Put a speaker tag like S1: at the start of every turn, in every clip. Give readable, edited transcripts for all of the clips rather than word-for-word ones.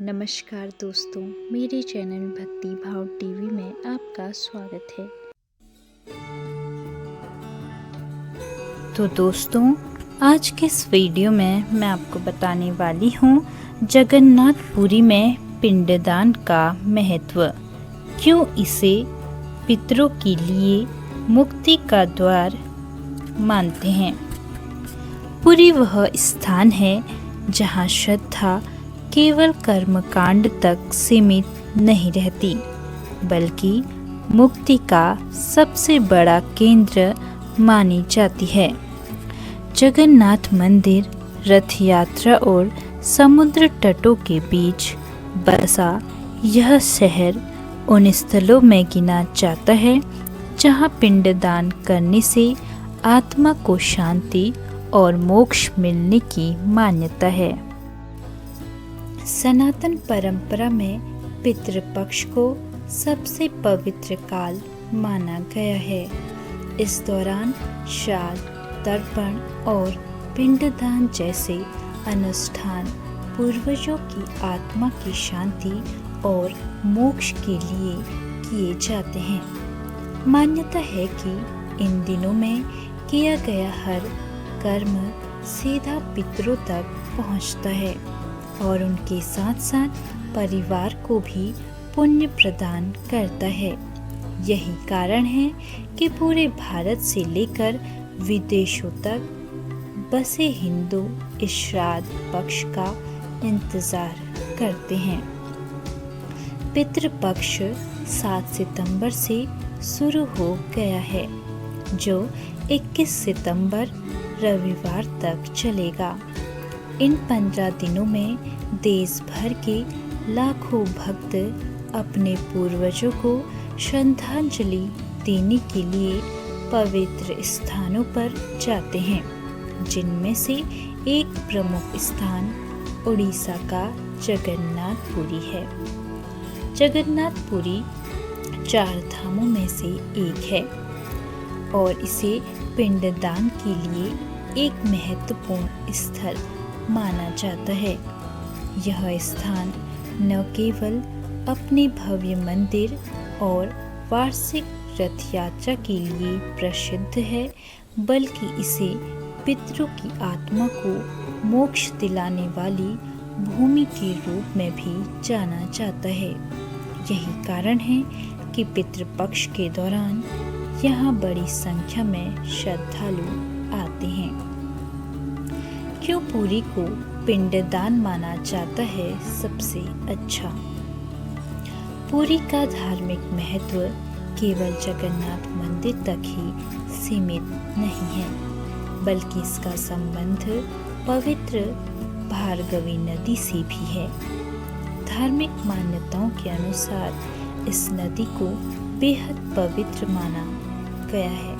S1: नमस्कार दोस्तों, मेरे चैनल भक्ति भाव टीवी में आपका स्वागत है। तो दोस्तों, आज के इस वीडियो में मैं आपको बताने वाली हूँ जगन्नाथपुरी में पिंडदान का महत्व। क्यों इसे पितरों के लिए मुक्ति का द्वार मानते हैं। पुरी वह स्थान है जहाँ श्रद्धा केवल कर्मकांड तक सीमित नहीं रहती, बल्कि मुक्ति का सबसे बड़ा केंद्र मानी जाती है। जगन्नाथ मंदिर रथ यात्रा और समुद्र तटों के बीच बसा यह शहर उन स्थलों में गिना जाता है जहां पिंडदान करने से आत्मा को शांति और मोक्ष मिलने की मान्यता है। सनातन परंपरा में पितृपक्ष को सबसे पवित्र काल माना गया है। इस दौरान श्राद्ध, तर्पण और पिंडदान जैसे अनुष्ठान पूर्वजों की आत्मा की शांति और मोक्ष के लिए किए जाते हैं। मान्यता है कि इन दिनों में किया गया हर कर्म सीधा पितरों तक पहुंचता है और उनके साथ साथ परिवार को भी पुण्य प्रदान करता है। यही कारण है कि पूरे भारत से लेकर विदेशों तक बसे हिंदू इस श्राद्ध पक्ष का इंतजार करते हैं। पितृपक्ष 7 सितंबर से शुरू हो गया है, जो 21 सितंबर रविवार तक चलेगा। इन 15 दिनों में देश भर के लाखों भक्त अपने पूर्वजों को श्रद्धांजलि देने के लिए पवित्र स्थानों पर जाते हैं, जिनमें से एक प्रमुख स्थान उड़ीसा का जगन्नाथपुरी है। जगन्नाथपुरी 4 धामों में से एक है और इसे पिंडदान के लिए एक महत्वपूर्ण स्थल माना जाता है। यह स्थान न केवल अपने भव्य मंदिर और वार्षिक रथ यात्रा के लिए प्रसिद्ध है, बल्कि इसे पितरों की आत्मा को मोक्ष दिलाने वाली भूमि के रूप में भी जाना जाता है। यही कारण है कि पितृपक्ष के दौरान यहाँ बड़ी संख्या में श्रद्धालु आते हैं। क्यों पुरी को पिंडदान माना जाता है सबसे अच्छा। पुरी का धार्मिक महत्व केवल जगन्नाथ मंदिर तक ही सीमित नहीं है, बल्कि इसका संबंध पवित्र भार्गवी नदी से भी है। धार्मिक मान्यताओं के अनुसार इस नदी को बेहद पवित्र माना गया है।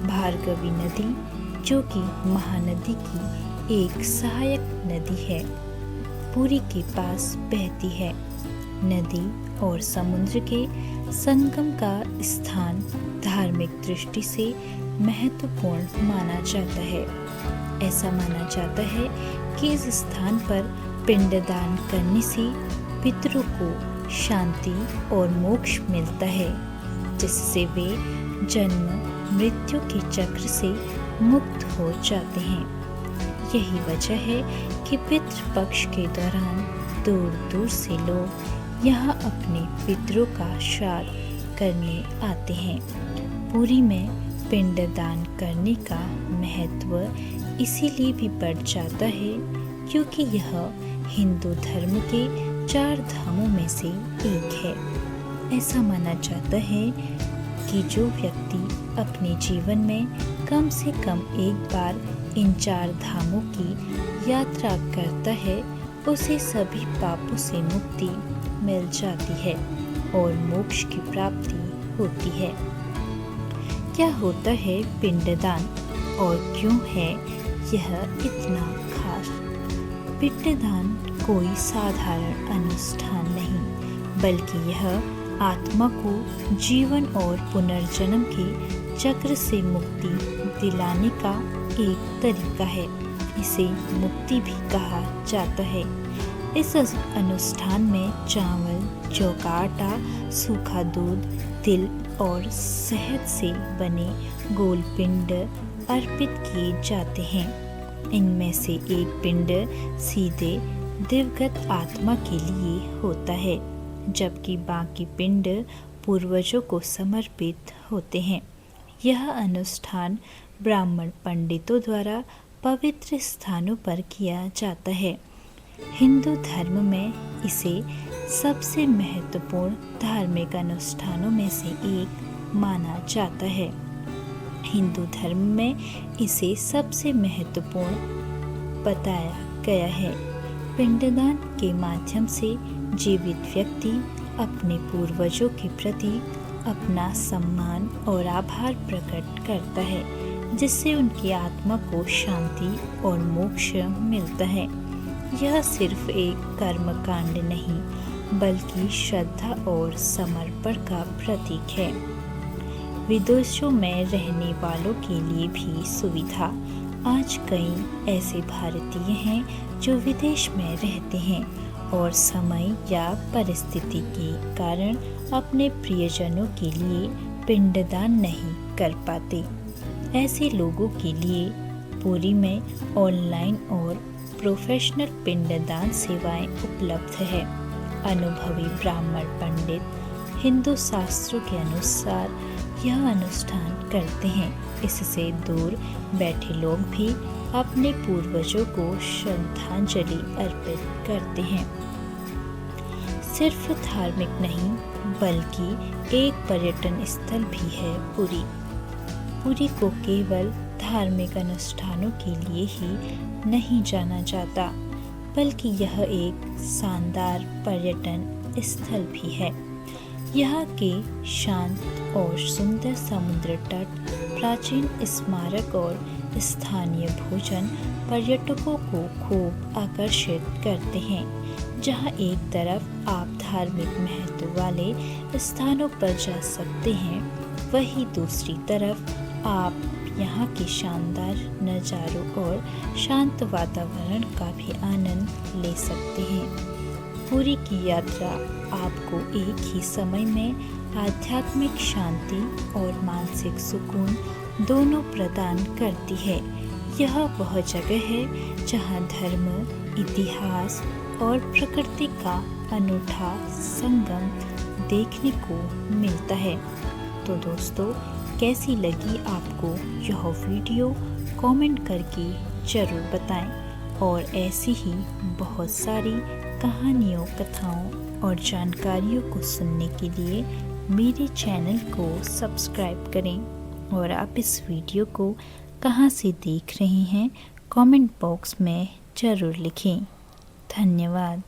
S1: भार्गवी नदी, जो कि महानदी की एक सहायक नदी है, पुरी के पास बहती है। नदी और समुद्र के संगम का स्थान धार्मिक दृष्टि से महत्वपूर्ण माना जाता है। ऐसा माना जाता है कि इस स्थान पर पिंडदान करने से पितरों को शांति और मोक्ष मिलता है, जिससे वे जन्म मृत्यु के चक्र से मुक्त हो जाते हैं। यही वजह है कि पितृपक्ष के दौरान दूर दूर से लोग यहाँ अपने पितरों का श्राद्ध करने आते हैं। पुरी में पिंडदान करने का महत्व इसीलिए भी बढ़ जाता है क्योंकि यह हिंदू धर्म के 4 धामों में से एक है। ऐसा माना जाता है कि जो व्यक्ति अपने जीवन में कम से कम एक बार इन 4 धामों की यात्रा करता है, उसे सभी पापों से मुक्ति मिल जाती है और मोक्ष की प्राप्ति होती है। क्या होता है पिंडदान और क्यों है यह इतना खास। पिंडदान कोई साधारण अनुष्ठान नहीं, बल्कि यह आत्मा को जीवन और पुनर्जन्म के चक्र से मुक्ति दिलाने का एक तरीका है। इसे मुक्ति भी कहा जाता है। इस अनुष्ठान में चावल, जौ का आटा, सूखा दूध, तिल और शहद से बने गोल पिंड अर्पित किए जाते हैं। इनमें से एक पिंड सीधे दिवंगत आत्मा के लिए होता है, जबकि बाकी पिंड पूर्वजों को समर्पित होते हैं। यह अनुष्ठान ब्राह्मण पंडितों द्वारा पवित्र स्थानों पर किया जाता है। हिंदू धर्म में इसे सबसे महत्वपूर्ण धार्मिक अनुष्ठानों में से एक माना जाता है। हिंदू धर्म में इसे सबसे महत्वपूर्ण बताया गया है। पिंडदान के माध्यम से जीवित व्यक्ति अपने पूर्वजों के प्रति अपना सम्मान और आभार प्रकट करता है, जिससे उनकी आत्मा को शांति और मोक्ष मिलता है। यह सिर्फ एक कर्मकांड नहीं, बल्कि श्रद्धा और समर्पण का प्रतीक है। विदेशों में रहने वालों के लिए भी सुविधा। आज कई ऐसे भारतीय हैं जो विदेश में रहते हैं और समय या परिस्थिति के कारण अपने प्रियजनों के लिए पिंडदान नहीं कर पाते। ऐसे लोगों के लिए पुरी में ऑनलाइन और प्रोफेशनल पिंडदान सेवाएं उपलब्ध है। अनुभवी ब्राह्मण पंडित हिंदू शास्त्रों के अनुसार यह अनुष्ठान करते हैं। इससे दूर बैठे लोग भी अपने पूर्वजों को श्रद्धांजलि अर्पित करते हैं। सिर्फ धार्मिक नहीं, बल्कि एक पर्यटन स्थल भी है पुरी। पुरी को केवल धार्मिक अनुष्ठानों के लिए ही नहीं जाना जाता, बल्कि यह एक शानदार पर्यटन स्थल भी है। यहाँ के शांत और सुंदर समुद्र तट, प्राचीन स्मारक और स्थानीय भोजन पर्यटकों को खूब आकर्षित करते हैं। जहाँ एक तरफ आप धार्मिक महत्व वाले स्थानों पर जा सकते हैं, वहीं दूसरी तरफ आप यहाँ के शानदार नज़ारों और शांत वातावरण का भी आनंद ले सकते हैं। पुरी की यात्रा आपको एक ही समय में आध्यात्मिक शांति और मानसिक सुकून दोनों प्रदान करती है। यह वह जगह है जहाँ धर्म, इतिहास और प्रकृति का अनूठा संगम देखने को मिलता है। तो दोस्तों, कैसी लगी आपको यह वीडियो? कमेंट करके ज़रूर बताएं और ऐसी ही बहुत सारी कहानियों, कथाओं और जानकारियों को सुनने के लिए मेरे चैनल को सब्सक्राइब करें। और आप इस वीडियो को कहाँ से देख रहे हैं, कमेंट बॉक्स में ज़रूर लिखें। धन्यवाद।